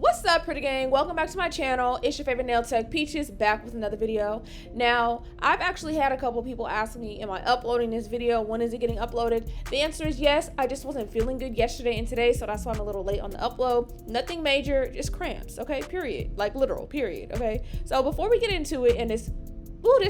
What's up, pretty gang? Welcome back to my channel. It's your favorite nail tech, Peaches, back with another video. Now, I've actually had a couple people ask me, am I uploading this video? When is it getting uploaded? The answer is yes. I just wasn't feeling good yesterday and today, so that's why I'm a little late on the upload. Nothing major, just cramps, okay? Period. Like literal, period, okay? So before we get into it and this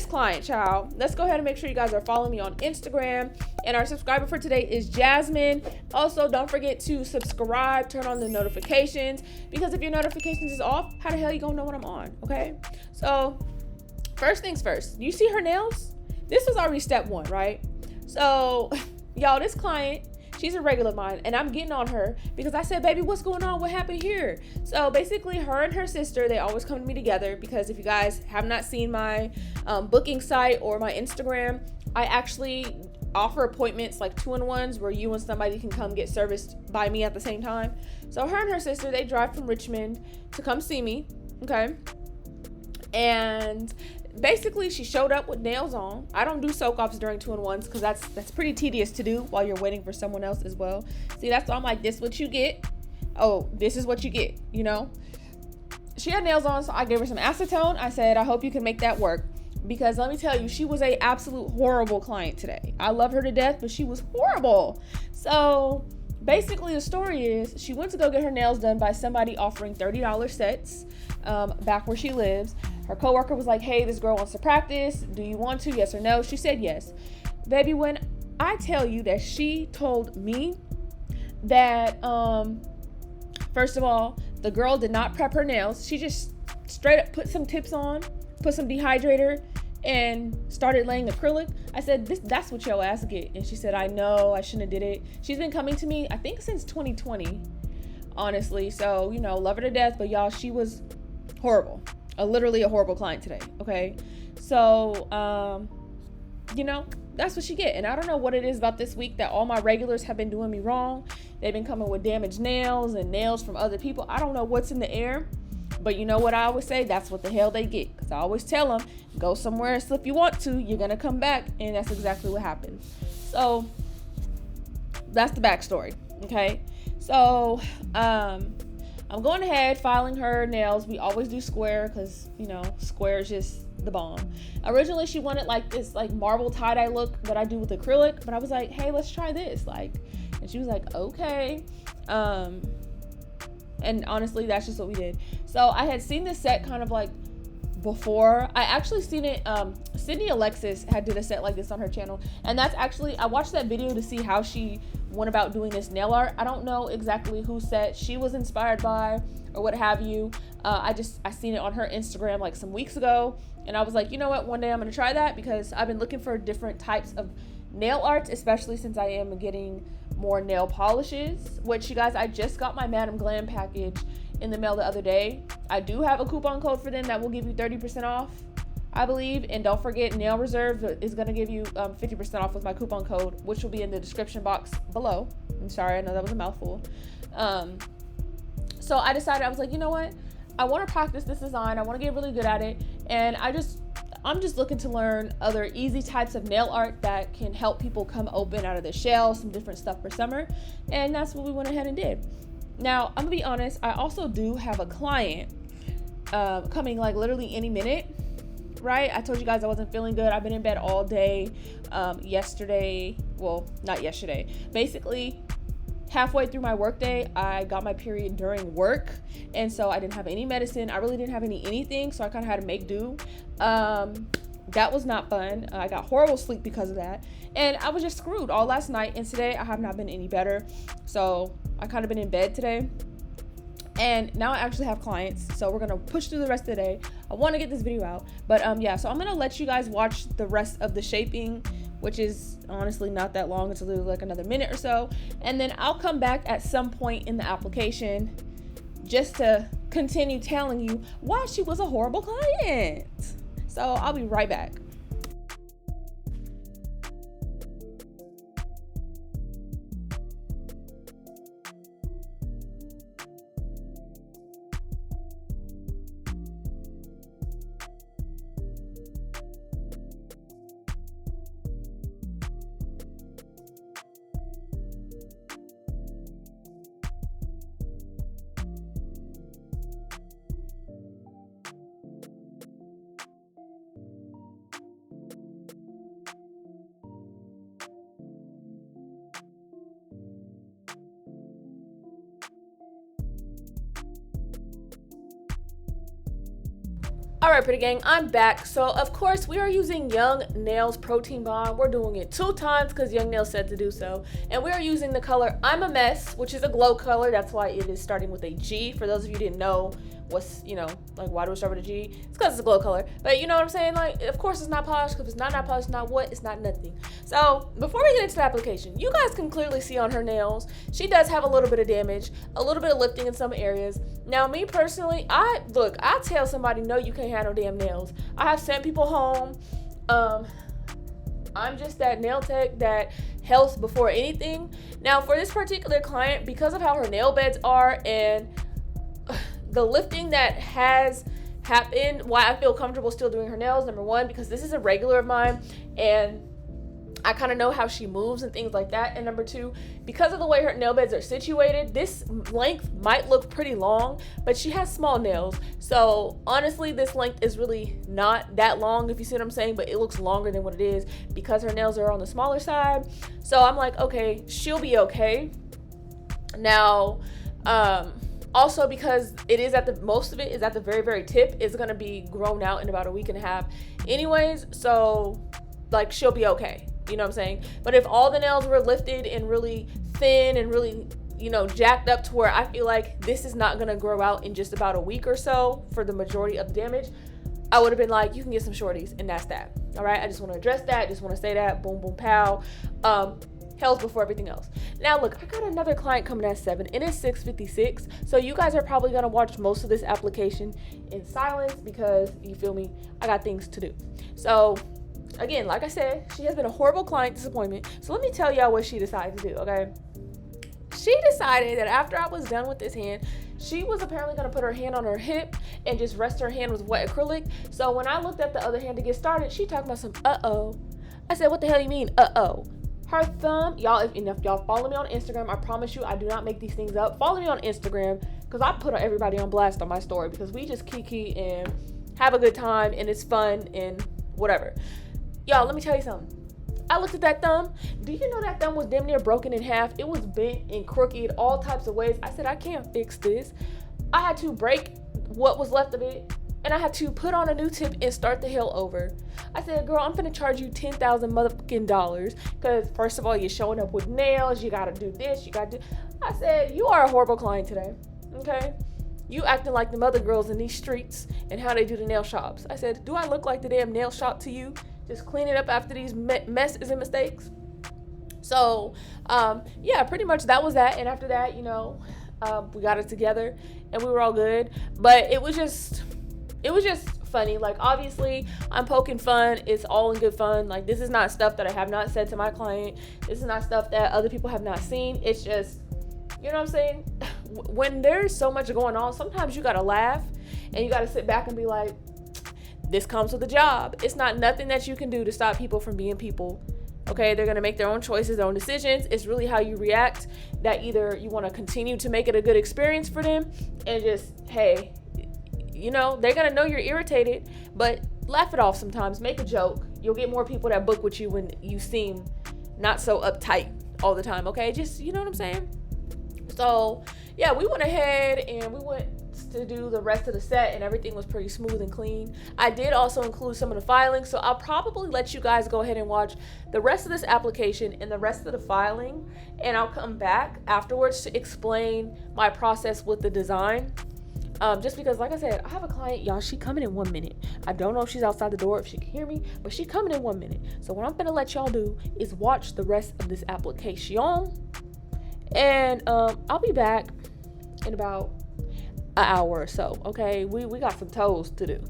client, child, let's go ahead and make sure you guys are following me on Instagram. And our subscriber for today is Jasmine. Also, don't forget to subscribe, turn on the notifications, because if your notifications is off, how the hell you gonna know when I'm on, okay? So first things first, you see her nails? This was already step one, right? So y'all, this client, she's a regular of mine, and I'm getting on her because I said, baby, what's going on? What happened here? So basically, her and her sister, they always come to me together because if you guys have not seen my booking site or my Instagram, I actually offer appointments like 2-in-1s where you and somebody can come get serviced by me at the same time. So her and her sister, they drive from Richmond to come see me, okay? And basically, she showed up with nails on. I don't do soak-offs during 2-in-1s because that's pretty tedious to do while you're waiting for someone else as well. See, that's why I'm like, this is what you get. Oh, this is what you get, you know? She had nails on, so I gave her some acetone. I said, I hope you can make that work. Because let me tell you, she was a absolute horrible client today. I love her to death, but she was horrible. So basically, the story is she went to go get her nails done by somebody offering $30 sets back where she lives. Her coworker was like, hey, this girl wants to practice. Do you want to? Yes or no? She said yes. Baby, when I tell you that she told me that, first of all, the girl did not prep her nails. She just straight up put some tips on, put some dehydrator, and started laying acrylic. I said, that's what your ass get. And she said, I know, I shouldn't have did it. She's been coming to me, I think since 2020, honestly. So, you know, love her to death, but y'all, she was horrible. Literally a horrible client today, okay? So, you know, that's what she get. And I don't know what it is about this week that all my regulars have been doing me wrong. They've been coming with damaged nails and nails from other people. I don't know what's in the air. But you know what I always say? That's what the hell they get. Because I always tell them, go somewhere and slip you want to. You're going to come back. And that's exactly what happened. So that's the backstory. Okay. So I'm going ahead, filing her nails. We always do square because, you know, square is just the bomb. Originally, she wanted like this like marble tie-dye look that I do with acrylic. But I was like, hey, let's try this. Like, and she was like, okay. And honestly, that's just what we did. So I had seen this set kind of like before. I actually seen it, Sydney Alexis had did a set like this on her channel. And that's actually, I watched that video to see how she went about doing this nail art. I don't know exactly whose set she was inspired by or what have you. I seen it on her Instagram like some weeks ago. And I was like, you know what, one day I'm gonna try that because I've been looking for different types of nail arts, especially since I am getting more nail polishes, which you guys, I just got my Madam Glam package in the mail the other day. I do have a coupon code for them that will give you 30% off, I believe. And don't forget, Nail Reserve is going to give you 50% off with my coupon code, which will be in the description box below. I'm sorry, I know that was a mouthful. So I decided, I was like, you know what? I want to practice this design. I want to get really good at it. And I'm just looking to learn other easy types of nail art that can help people come open out of their shell, some different stuff for summer. And that's what we went ahead and did. Now, I'm gonna be honest, I also do have a client coming like literally any minute, right? I told you guys I wasn't feeling good. I've been in bed all day yesterday. Well, not yesterday. Basically, halfway through my workday, I got my period during work, and so I didn't have any medicine. I really didn't have anything, so I kind of had to make do. That was not fun. I got horrible sleep because of that, and I was just screwed all last night, and today I have not been any better. So I kind of been in bed today, and now I actually have clients, so we're gonna push through the rest of the day. I want to get this video out, but yeah, so I'm gonna let you guys watch the rest of the shaping, which is honestly not that long. It's literally like another minute or so. And then I'll come back at some point in the application just to continue telling you why she was a horrible client. So I'll be right back. All right, pretty gang, I'm back. So of course we are using Young Nails Protein Bond. We're doing it 2 times because Young Nails said to do so. And we are using the color I'm a Mess, which is a glow color. That's why it is starting with a G. For those of you who didn't know what's, like why do we start with a G? It's because it's a glow color. But you know what I'm saying? Like, of course it's not polished, because it's not polished, it's not what? It's not nothing. So before we get into the application, you guys can clearly see on her nails, she does have a little bit of damage, a little bit of lifting in some areas. Now, me personally, I tell somebody, no, you can't have no damn nails. I have sent people home. I'm just that nail tech that health before anything. Now, for this particular client, because of how her nail beds are and the lifting that has happened, why I feel comfortable still doing her nails, number one, because this is a regular of mine and I kind of know how she moves and things like that. And number two, because of the way her nail beds are situated, this length might look pretty long, but she has small nails. So honestly, this length is really not that long, if you see what I'm saying, but it looks longer than what it is because her nails are on the smaller side. So I'm like, okay, she'll be okay. Now, also because it is most of it is at the very, very tip, it's going to be grown out in about a week and a half anyways. So like, she'll be okay. You know what I'm saying? But if all the nails were lifted and really thin and really, jacked up to where I feel like this is not going to grow out in just about a week or so for the majority of the damage, I would have been like, you can get some shorties, and that's that. All right? I just want to address that. I just want to say that. Boom, boom, pow. Health before everything else. Now, look, I got another client coming at 7. It is 6:56. So you guys are probably going to watch most of this application in silence because, you feel me, I got things to do. So again, like I said, she has been a horrible client disappointment. So let me tell y'all what she decided to do, okay? She decided that after I was done with this hand, she was apparently going to put her hand on her hip and just rest her hand with wet acrylic. So when I looked at the other hand to get started, she talked about some uh-oh. I said, what the hell you mean, uh-oh? Her thumb, y'all, if y'all follow me on Instagram, I promise you I do not make these things up. Follow me on Instagram because I put everybody on blast on my story because we just kiki and have a good time and it's fun and whatever. Y'all, let me tell you something. I looked at that thumb. Do you know that thumb was damn near broken in half? It was bent and crooked all types of ways. I said, I can't fix this. I had to break what was left of it, and I had to put on a new tip and start the hell over. I said, girl, I'm finna charge you $10,000 motherfucking dollars because first of all, you're showing up with nails. You gotta do this. You gotta do. I said, you are a horrible client today. Okay? You acting like the other girls in these streets and how they do the nail shops. I said, do I look like the damn nail shop to you? Just clean it up after these messes and mistakes. So, yeah, pretty much that was that. And after that, we got it together and we were all good. But it was just funny. Like, obviously, I'm poking fun. It's all in good fun. Like, this is not stuff that I have not said to my client. This is not stuff that other people have not seen. It's just, you know what I'm saying? When there's so much going on, sometimes you got to laugh and you got to sit back and be like, this comes with the job. It's not nothing that you can do to stop people from being people. Okay, they're going to make their own choices, their own decisions. It's really how you react that either you want to continue to make it a good experience for them and just, hey, they're going to know you're irritated, but laugh it off sometimes. Make a joke. You'll get more people that book with you when you seem not so uptight all the time, okay? Just, you know what I'm saying? So, yeah, we went ahead and we went to do the rest of the set and everything was pretty smooth and clean. I did also include some of the filing, so I'll probably let you guys go ahead and watch the rest of this application and the rest of the filing, and I'll come back afterwards to explain my process with the design. Just because, like I said, I have a client, y'all, she coming in 1 minute. I don't know if she's outside the door, if she can hear me, but she coming in 1 minute. So what I'm gonna let y'all do is watch the rest of this application, and I'll be back in about an hour or so. Okay, we got some toes to do.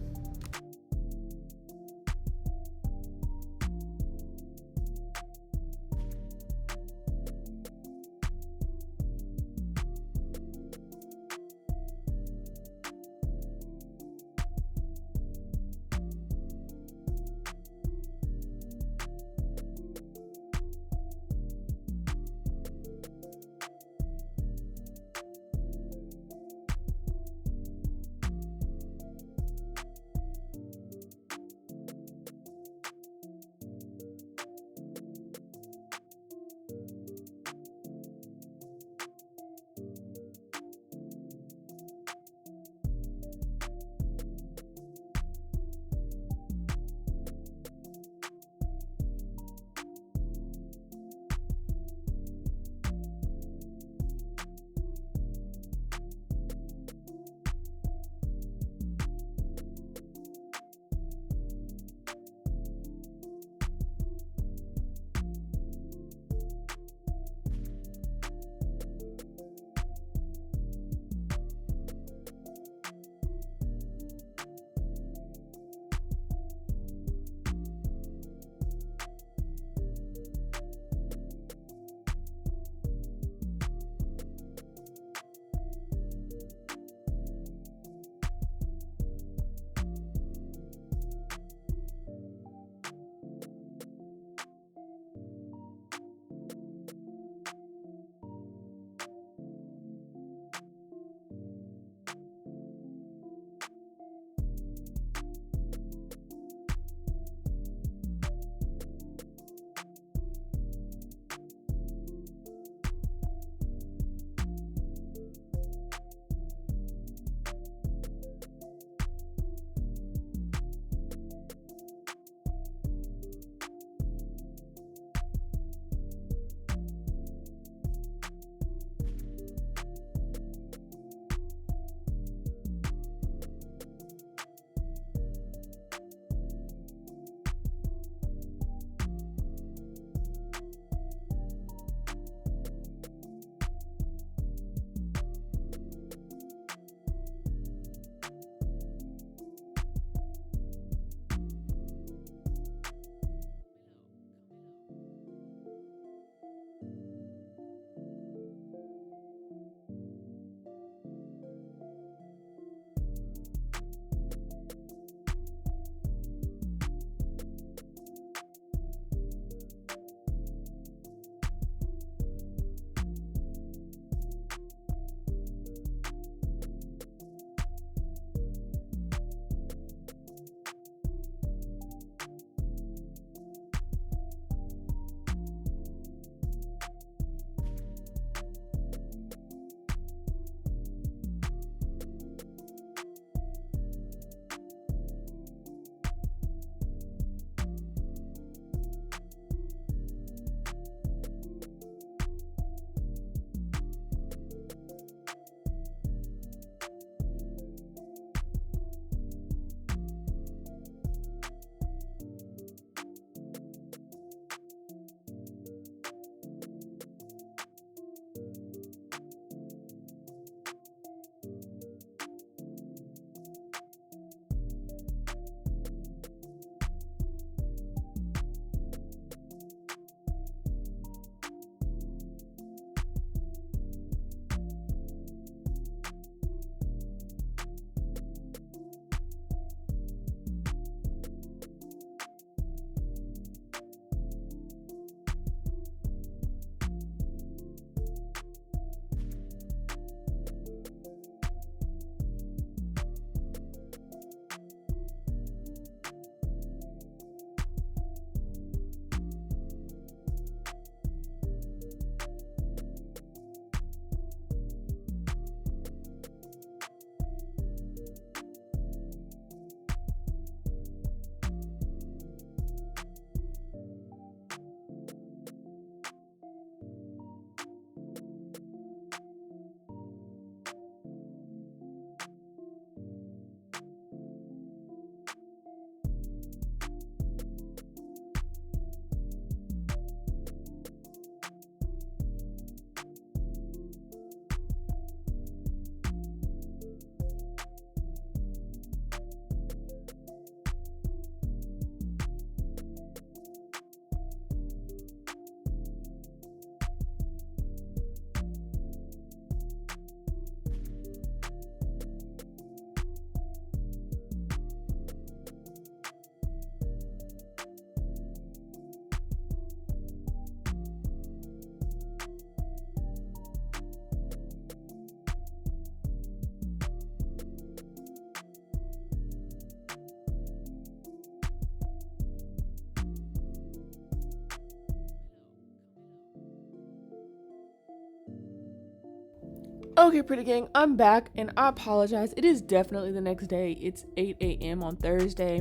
Okay, pretty gang, I'm back, and I apologize. It is definitely the next day. It's 8 a.m. on Thursday.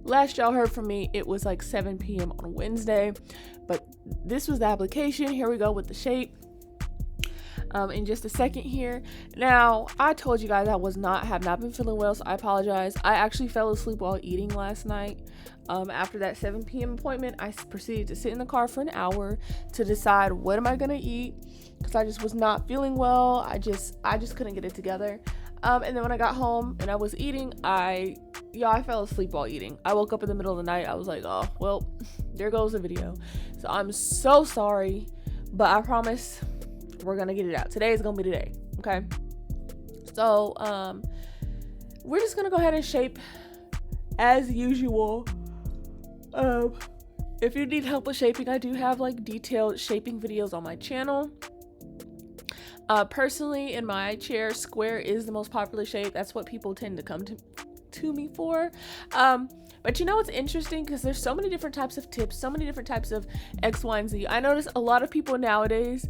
Last y'all heard from me, it was like 7 p.m. on Wednesday, but this was the application. Here we go with the shape. In just a second here. Now, I told you guys I have not been feeling well, so I apologize. I actually fell asleep while eating last night. After that 7 p.m. appointment, I proceeded to sit in the car for an hour to decide what am I gonna eat, because I just was not feeling well. I just couldn't get it together. And then when I got home and I was eating, I fell asleep while eating. I woke up in the middle of the night. I was like, oh, well, there goes the video. So I'm so sorry, but I promise we're gonna get it out. Today is gonna be the day, okay? So we're just gonna go ahead and shape as usual. If you need help with shaping, I do have like detailed shaping videos on my channel. Personally, in my chair, square is the most popular shape. That's what people tend to come to me for. But you know what's interesting, because there's so many different types of tips, so many different types of X, Y, and Z. I notice a lot of people nowadays,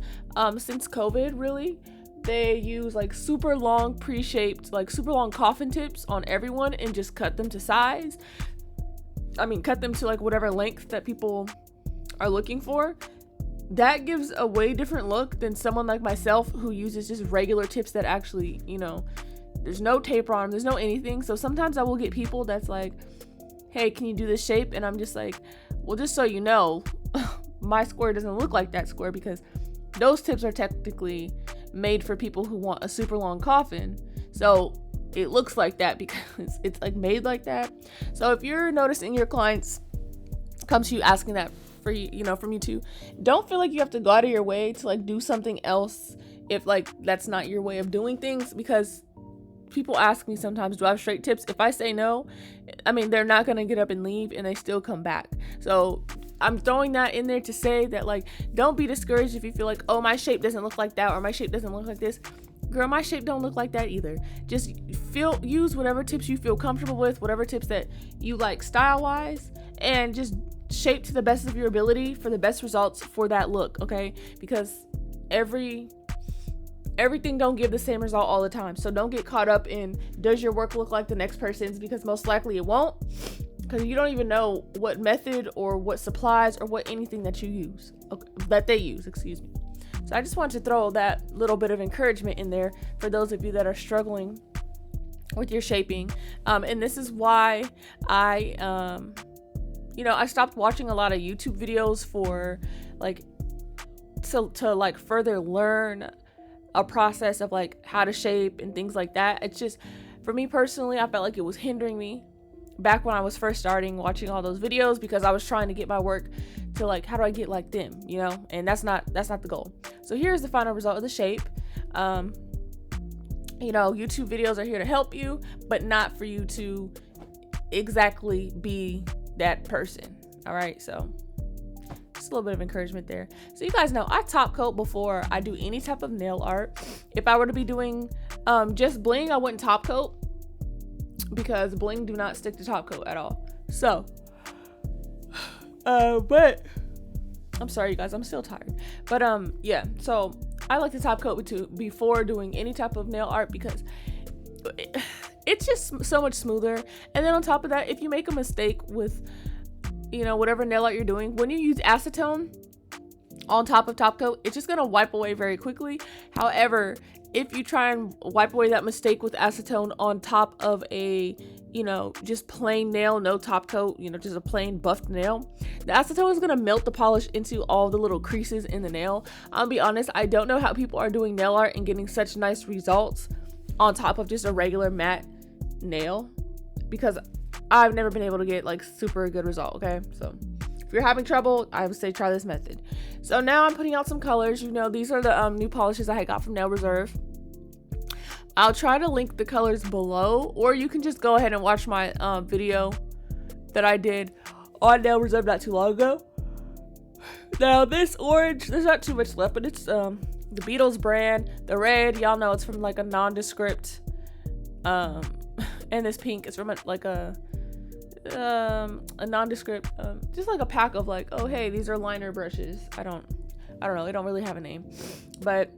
since COVID, really, they use like super long pre-shaped, like super long coffin tips on everyone and just cut them to size. I mean, cut them to like whatever length that people are looking for. That gives a way different look than someone like myself who uses just regular tips that actually, you know, there's no taper on them, there's no anything. So sometimes I will get people that's like, hey, can you do this shape? And I'm just like, well, just so you know, my square doesn't look like that square, because those tips are technically made for people who want a super long coffin. So it looks like that because it's like made like that. So if you're noticing your clients come to you asking that for you, you know, from you too, don't feel like you have to go out of your way to like do something else if like that's not your way of doing things, because people ask me sometimes, do I have straight tips? If I say no, I mean, they're not gonna get up and leave and they still come back. So I'm throwing that in there to say that, like, don't be discouraged if you feel like, oh, my shape doesn't look like that, or my shape doesn't look like this. Girl, my shape don't look like that either. Just use whatever tips you feel comfortable with, whatever tips that you like style wise, and just shape to the best of your ability for the best results for that look, okay? Because everything don't give the same result all the time. So don't get caught up in, does your work look like the next person's? Because most likely it won't, because you don't even know what method or what supplies or what anything that you use, that they use, excuse me. So I just wanted to throw that little bit of encouragement in there for those of you that are struggling with your shaping. And this is why I stopped watching a lot of YouTube videos for like to like further learn a process of like how to shape and things like that. It's just, for me personally, I felt like it was hindering me back when I was first starting watching all those videos, because I was trying to get my work to like, how do I get like them, you know? And that's not the goal. So here's the final result of the shape. YouTube videos are here to help you, but not for you to exactly be that person. All right, so just a little bit of encouragement there. So you guys know I top coat before I do any type of nail art. If I were to be doing just bling, I wouldn't top coat, because bling do not stick to top coat at all. So but I'm sorry you guys, I'm still tired, but yeah, so I like to top coat before doing any type of nail art, because it's just so much smoother. And then on top of that, if you make a mistake with, you know, whatever nail art you're doing, when you use acetone on top of top coat, it's just gonna wipe away very quickly. However, if you try and wipe away that mistake with acetone on top of a, you know, just plain nail, no top coat, you know, just a plain buffed nail, the acetone is gonna melt the polish into all the little creases in the nail. I'll be honest, I don't know how people are doing nail art and getting such nice results on top of just a regular matte nail, because I've never been able to get like super good result. Okay, so if you're having trouble, I would say try this method. So now I'm putting out some colors. You know, these are the new polishes I got from Nail Reserve. I'll try to link the colors below, or you can just go ahead and watch my video that I did on Nail Reserve not too long ago. Now this orange, there's not too much left, but it's the Beatles brand. The red, y'all know it's from like a nondescript, and this pink is from like a nondescript, just like a pack of like, oh hey, these are liner brushes. I don't know, they don't really have a name, but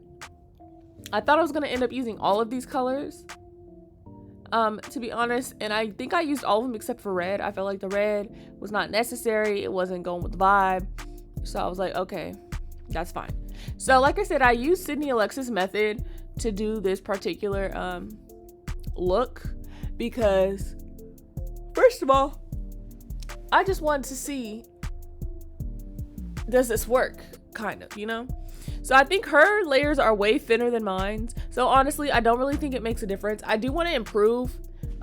I thought I was going to end up using all of these colors, to be honest, and I think I used all of them except for red. I felt like the red was not necessary. It wasn't going with the vibe. So I was like, okay, that's fine. So like I said, I used Sydney Alexis method to do this particular look because, first of all, I just wanted to see, does this work, kind of, you know? So I think her layers are way thinner than mine. So honestly, I don't really think it makes a difference. I do want to improve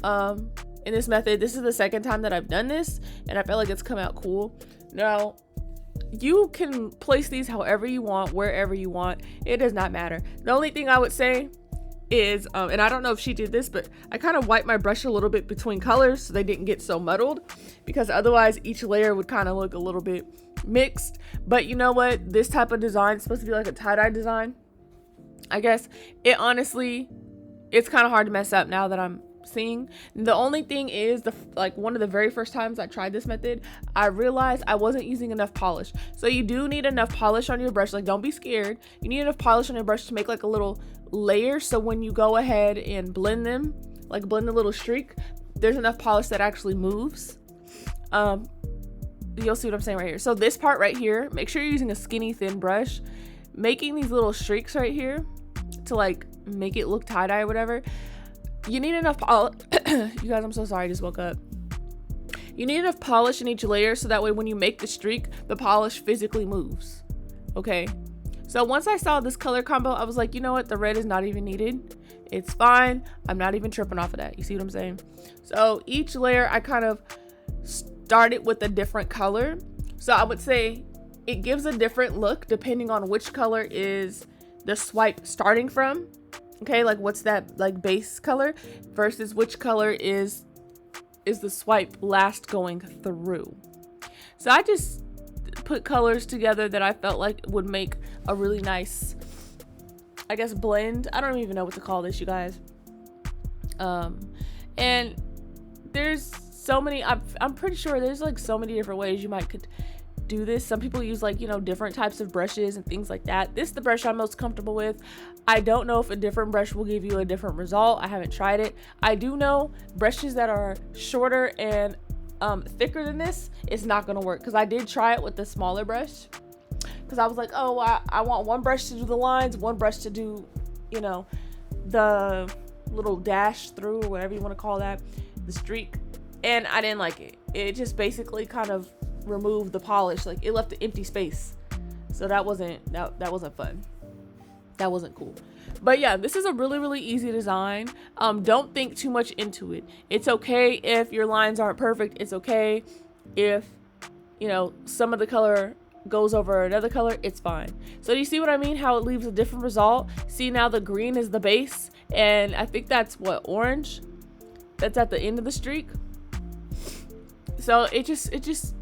in this method. This is the second time that I've done this, and I feel like it's come out cool. Now, you can place these however you want, wherever you want. It does not matter. The only thing I would say is, and I don't know if she did this, but I kind of wiped my brush a little bit between colors so they didn't get so muddled, because otherwise each layer would kind of look a little bit mixed. But you know what? This type of design is supposed to be like a tie-dye design, I guess. It honestly, it's kind of hard to mess up now that I'm seeing. The only thing is, like one of the very first times I tried this method, I realized I wasn't using enough polish. So you do need enough polish on your brush. Like, don't be scared. You need enough polish on your brush to make like a little layer, so when you go ahead and blend them, like blend the little streak, there's enough polish that actually moves. You'll see what I'm saying right here. So this part right here, make sure you're using a skinny thin brush, making these little streaks right here to like make it look tie-dye or whatever. You need enough you guys, I'm so sorry, I just woke up. You need enough polish in each layer so that way when you make the streak, the polish physically moves. Okay, so once I saw this color combo, I was like, you know what, the red is not even needed. It's fine. I'm not even tripping off of that. You see what I'm saying? So each layer I kind of started with a different color. So I would say it gives a different look depending on which color is the swipe starting from. Okay, like what's that like base color versus which color is the swipe last going through. So I just put colors together that I felt like would make a really nice, I guess, blend. I don't even know what to call this, you guys. And there's so many, I'm pretty sure there's like so many different ways you could do this. Some people use like, you know, different types of brushes and things like that. This is the brush I'm most comfortable with. I don't know if a different brush will give you a different result. I haven't tried it. I do know brushes that are shorter and thicker than this, it's not gonna work, because I did try it with the smaller brush, because I was like, oh, I want one brush to do the lines, one brush to do, you know, the little dash through, or whatever you want to call that, the streak, and I didn't like it. It just basically kind of removed the polish, like it left an empty space. So that wasn't fun. That wasn't cool. But yeah, this is a really easy design. Don't think too much into it. It's okay if your lines aren't perfect. It's okay if, you know, some of the color goes over another color. It's fine. So do you see what I mean? How it leaves a different result? See, now the green is the base, and I think that's what, orange? That's at the end of the streak. So it just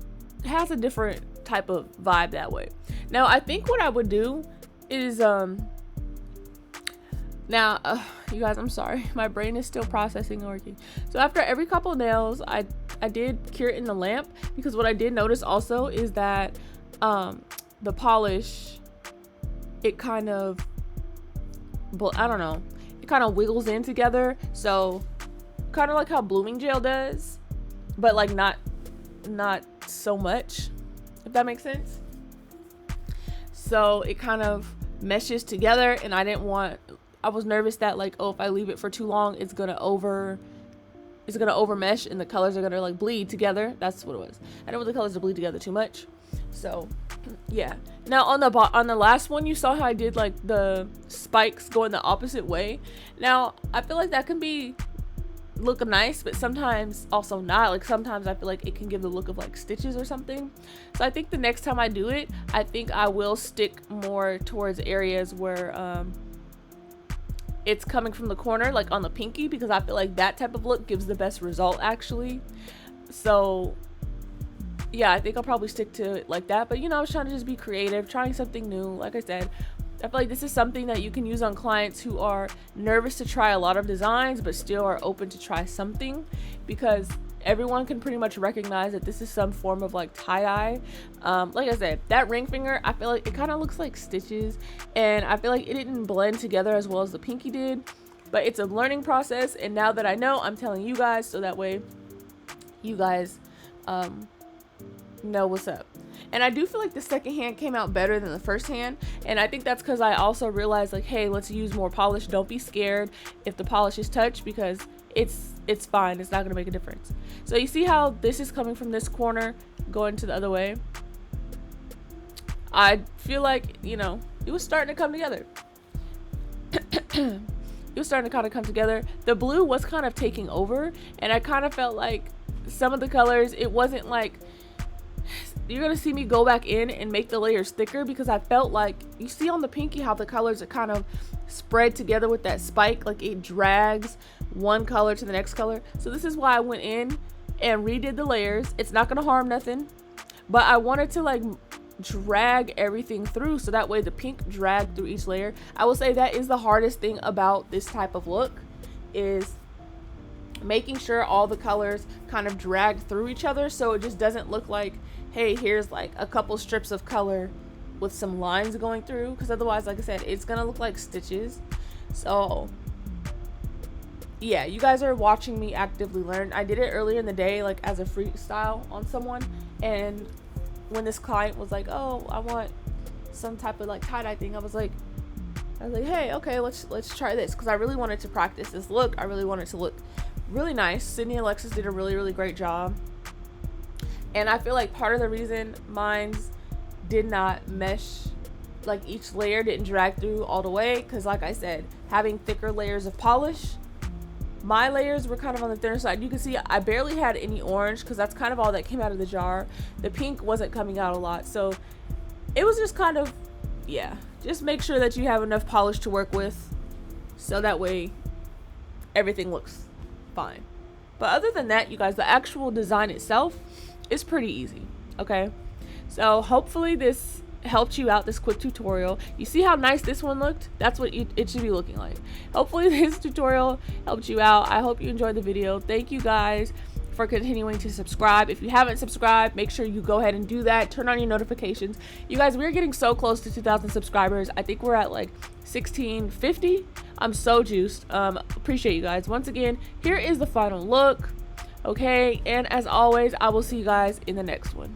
has a different type of vibe that way. Now I think what I would do is now you guys, I'm sorry, my brain is still processing and working. So after every couple of nails, I did cure it in the lamp, because what I did notice also is that the polish, it kind of, I don't know, it kind of wiggles in together. So kind of like how blooming gel does, but like not so much, if that makes sense. So it kind of meshes together, and I was nervous that like, oh, if I leave it for too long, it's gonna over mesh and the colors are gonna like bleed together. That's what it was. I don't want the colors to bleed together too much. So yeah. Now on the last one, you saw how I did like the spikes going the opposite way. Now I feel like that can look nice, but sometimes also not. Like sometimes I feel like it can give the look of like stitches or something. So I think the next time I do it, I think I will stick more towards areas where it's coming from the corner, like on the pinky, because I feel like that type of look gives the best result actually. So yeah, I think I'll probably stick to it like that. But you know, I was trying to just be creative, trying something new. Like I said, I feel like this is something that you can use on clients who are nervous to try a lot of designs but still are open to try something, because everyone can pretty much recognize that this is some form of like tie-dye. Like I said, that ring finger, I feel like it kind of looks like stitches, and I feel like it didn't blend together as well as the pinky did, but it's a learning process, and now that I know, I'm telling you guys so that way you guys know what's up. And I do feel like the second hand came out better than the first hand, and I think that's because I also realized like, hey, let's use more polish. Don't be scared if the polish is touched, because it's fine, it's not gonna make a difference. So you see how this is coming from this corner going to the other way. I feel like, you know, it was starting to come together. It was starting to kind of come together. The blue was kind of taking over, and I kind of felt like some of the colors, it wasn't like, you're gonna see me go back in and make the layers thicker, because I felt like, you see on the pinky how the colors are kind of spread together with that spike, like it drags one color to the next color. So this is why I went in and redid the layers. It's not gonna harm nothing, but I wanted to like drag everything through, so that way the pink dragged through each layer. I will say that is the hardest thing about this type of look, is making sure all the colors kind of drag through each other, so it just doesn't look like, hey, here's like a couple strips of color with some lines going through, because otherwise, like I said, it's gonna look like stitches. So yeah, you guys are watching me actively learn. I did it earlier in the day, like as a freestyle on someone, and when this client was like, oh, I want some type of like tie-dye thing, I was like, hey, okay, let's try this, because I really wanted to practice this look. I really wanted to look really nice. Sydney and Alexis did a really great job, and I feel like part of the reason mine's did not mesh, like each layer didn't drag through all the way, because like I said, having thicker layers of polish, my layers were kind of on the thinner side. You can see I barely had any orange, because that's kind of all that came out of the jar. The pink wasn't coming out a lot, so it was just kind of, yeah, just make sure that you have enough polish to work with, so that way everything looks fine. But other than that, you guys, the actual design itself is pretty easy. Okay, so hopefully this helped you out, this quick tutorial. You see how nice this one looked? That's what it should be looking like. Hopefully this tutorial helped you out. I hope you enjoyed the video. Thank you guys for continuing to subscribe. If you haven't subscribed, make sure you go ahead and do that. Turn on your notifications. You guys, we're getting so close to 2,000 subscribers. I think we're at like 1650. I'm so juiced. Appreciate you guys. Once again, here is the final look. Okay, and as always, I will see you guys in the next one.